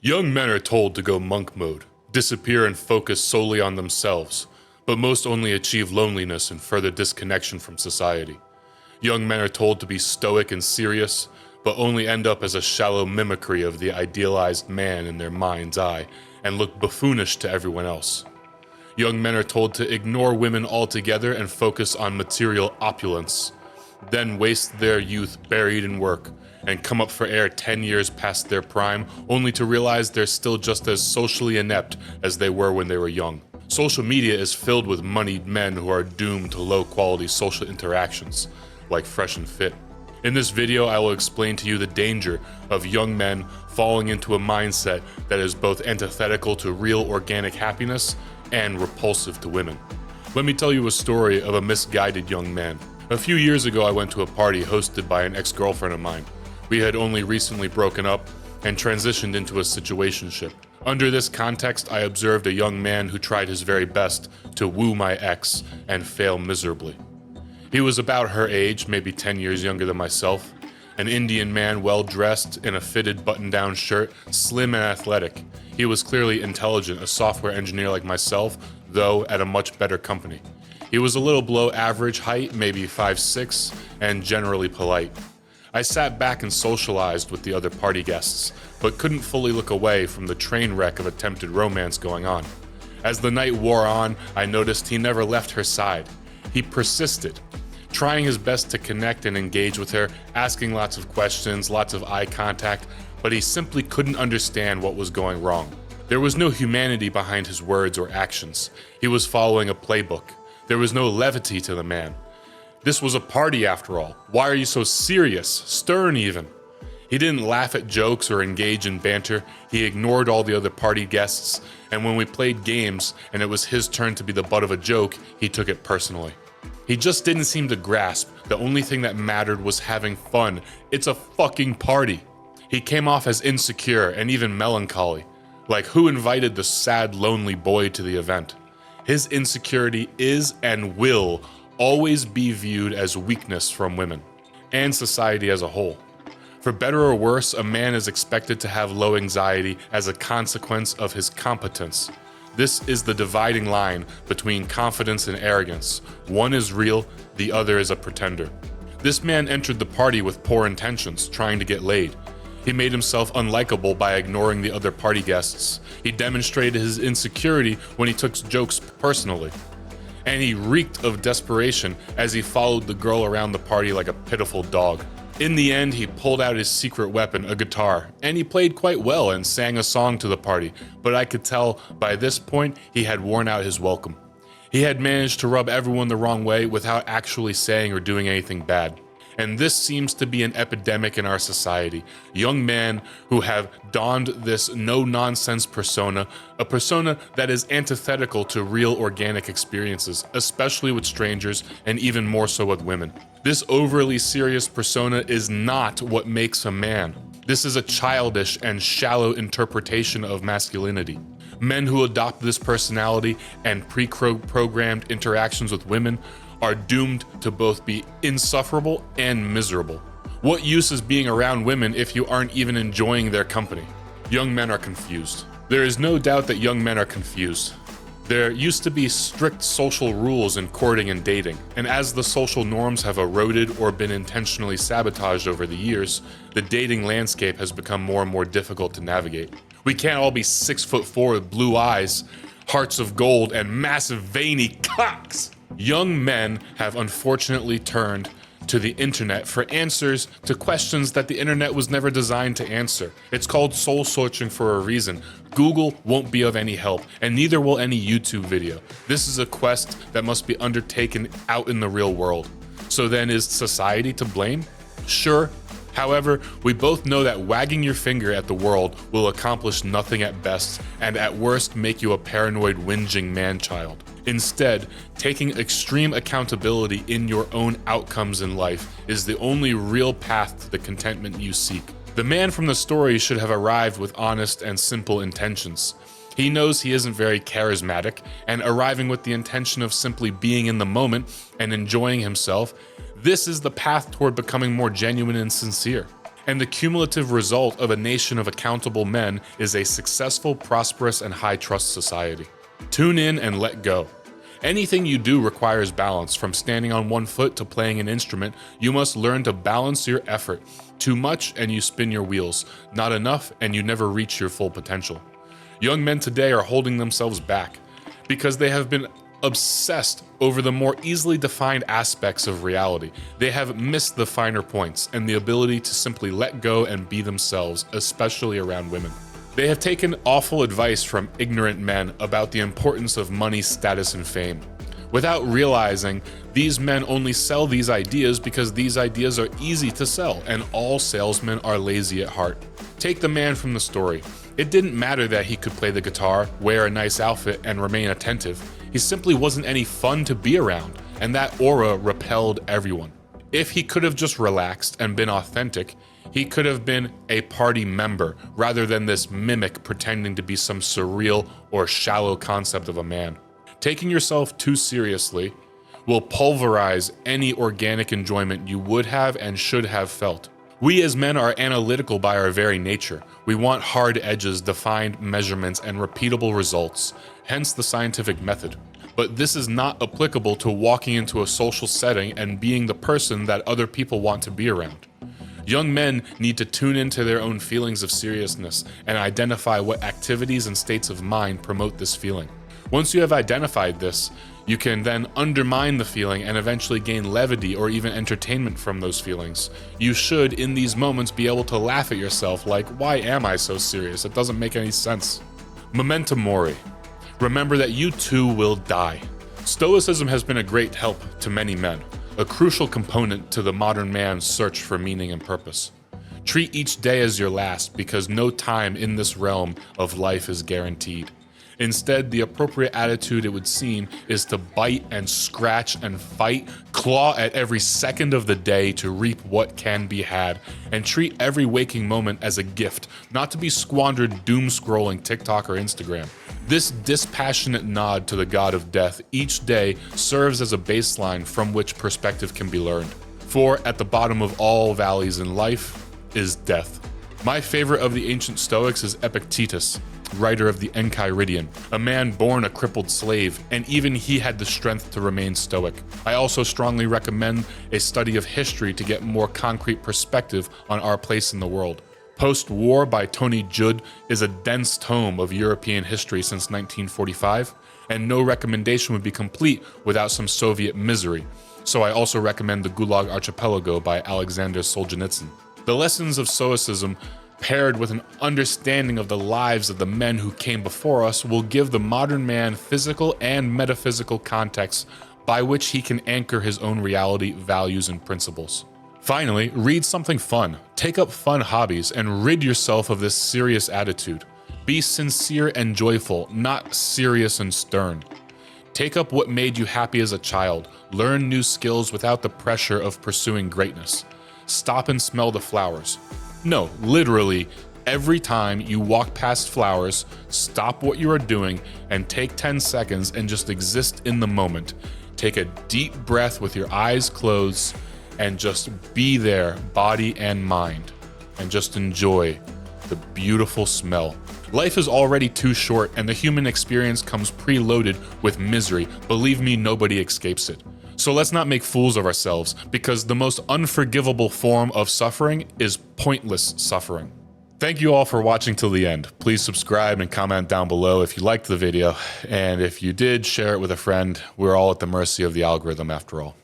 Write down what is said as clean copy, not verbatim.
Young men are told to go monk mode, disappear and focus solely on themselves, but most only achieve loneliness and further disconnection from society. Young men are told to be stoic and serious, but only end up as a shallow mimicry of the idealized man in their mind's eye and look buffoonish to everyone else. Young men are told to ignore women altogether and focus on material opulence, then waste their youth buried in work and come up for air 10 years past their prime, only to realize they're still just as socially inept as they were when they were young. Social media is filled with moneyed men who are doomed to low-quality social interactions, like Fresh and Fit. In this video, I will explain to you the danger of young men falling into a mindset that is both antithetical to real organic happiness and repulsive to women. Let me tell you a story of a misguided young man. A few years ago, I went to a party hosted by an ex-girlfriend of mine. We had only recently broken up and transitioned into a situationship. Under this context, I observed a young man who tried his very best to woo my ex and fail miserably. He was about her age, maybe 10 years younger than myself, an Indian man well-dressed in a fitted button-down shirt, slim and athletic. He was clearly intelligent, a software engineer like myself, though at a much better company. He was a little below average height, maybe 5'6", and generally polite. I sat back and socialized with the other party guests, but couldn't fully look away from the train wreck of attempted romance going on. As the night wore on, I noticed he never left her side. He persisted, trying his best to connect and engage with her, asking lots of questions, lots of eye contact, but he simply couldn't understand what was going wrong. There was no humanity behind his words or actions. He was following a playbook. There was no levity to the man. This was a party after all. Why are you so serious, stern even? He didn't laugh at jokes or engage in banter. He ignored all the other party guests, and when we played games and it was his turn to be the butt of a joke, he took it personally. He just didn't seem to grasp the only thing that mattered was having fun. It's a fucking party. He came off as insecure and even melancholy, like who invited the sad, lonely boy to the event? His insecurity is and will always be viewed as weakness from women, and society as a whole. For better or worse, a man is expected to have low anxiety as a consequence of his competence. This is the dividing line between confidence and arrogance. One is real, the other is a pretender. This man entered the party with poor intentions, trying to get laid. He made himself unlikable by ignoring the other party guests. He demonstrated his insecurity when he took jokes personally. And he reeked of desperation as he followed the girl around the party like a pitiful dog. In the end, he pulled out his secret weapon, a guitar, and he played quite well and sang a song to the party, but I could tell by this point he had worn out his welcome. He had managed to rub everyone the wrong way without actually saying or doing anything bad. And this seems to be an epidemic in our society. Young men who have donned this no-nonsense persona, a persona that is antithetical to real organic experiences, especially with strangers and even more so with women. This overly serious persona is not what makes a man. This is a childish and shallow interpretation of masculinity. Men who adopt this personality and pre-programmed interactions with women are doomed to both be insufferable and miserable. What use is being around women if you aren't even enjoying their company? Young men are confused. There is no doubt that young men are confused. There used to be strict social rules in courting and dating, and as the social norms have eroded or been intentionally sabotaged over the years, the dating landscape has become more and more difficult to navigate. We can't all be 6'4" with blue eyes, hearts of gold, and massive veiny cocks. Young men have unfortunately turned to the internet for answers to questions that the internet was never designed to answer. It's called soul searching for a reason. Google won't be of any help, and neither will any YouTube video. This is a quest that must be undertaken out in the real world. So then, is society to blame? Sure. However, we both know that wagging your finger at the world will accomplish nothing at best, and at worst make you a paranoid, whinging man-child. Instead, taking extreme accountability in your own outcomes in life is the only real path to the contentment you seek. The man from the story should have arrived with honest and simple intentions. He knows he isn't very charismatic, and arriving with the intention of simply being in the moment and enjoying himself, this is the path toward becoming more genuine and sincere. And the cumulative result of a nation of accountable men is a successful, prosperous, and high-trust society. Tune in and let go. Anything you do requires balance. From standing on one foot to playing an instrument, you must learn to balance your effort. Too much and you spin your wheels. Not enough and you never reach your full potential. Young men today are holding themselves back because they have been obsessed over the more easily defined aspects of reality. They have missed the finer points and the ability to simply let go and be themselves, especially around women. They have taken awful advice from ignorant men about the importance of money, status, and fame. Without realizing, these men only sell these ideas because these ideas are easy to sell, and all salesmen are lazy at heart. Take the man from the story. It didn't matter that he could play the guitar, wear a nice outfit, and remain attentive. He simply wasn't any fun to be around, and that aura repelled everyone. If he could have just relaxed and been authentic, he could have been a party member rather than this mimic pretending to be some surreal or shallow concept of a man. Taking yourself too seriously will pulverize any organic enjoyment you would have and should have felt. We as men are analytical by our very nature. We want hard edges, defined measurements, and repeatable results, hence the scientific method. But this is not applicable to walking into a social setting and being the person that other people want to be around. Young men need to tune into their own feelings of seriousness and identify what activities and states of mind promote this feeling. Once you have identified this, you can then undermine the feeling and eventually gain levity or even entertainment from those feelings. You should, in these moments, be able to laugh at yourself like, why am I so serious? It doesn't make any sense. Memento mori. Remember that you too will die. Stoicism has been a great help to many men, a crucial component to the modern man's search for meaning and purpose. Treat each day as your last because no time in this realm of life is guaranteed. Instead, the appropriate attitude, it would seem, is to bite and scratch and fight, claw at every second of the day to reap what can be had, and treat every waking moment as a gift, not to be squandered doom-scrolling TikTok or Instagram. This dispassionate nod to the god of death each day serves as a baseline from which perspective can be learned. For at the bottom of all valleys in life is death. My favorite of the ancient Stoics is Epictetus, writer of the Enchiridion, a man born a crippled slave, and even he had the strength to remain stoic. I also strongly recommend a study of history to get more concrete perspective on our place in the world. Post-War by Tony Judd is a dense tome of European history since 1945, and no recommendation would be complete without some Soviet misery. So I also recommend The Gulag Archipelago by Alexander Solzhenitsyn. The lessons of Stoicism paired with an understanding of the lives of the men who came before us will give the modern man physical and metaphysical context by which he can anchor his own reality, values, and principles. Finally, read something fun. Take up fun hobbies and rid yourself of this serious attitude. Be sincere and joyful, not serious and stern. Take up what made you happy as a child. Learn new skills without the pressure of pursuing greatness. Stop and smell the flowers. No, literally, every time you walk past flowers, stop what you are doing and take 10 seconds and just exist in the moment. Take a deep breath with your eyes closed and just be there, body and mind, and just enjoy the beautiful smell. Life is already too short and the human experience comes preloaded with misery. Believe me, nobody escapes it. So let's not make fools of ourselves, because the most unforgivable form of suffering is pointless suffering. Thank you all for watching till the end. Please subscribe and comment down below if you liked the video, and if you did, share it with a friend. We're all at the mercy of the algorithm after all.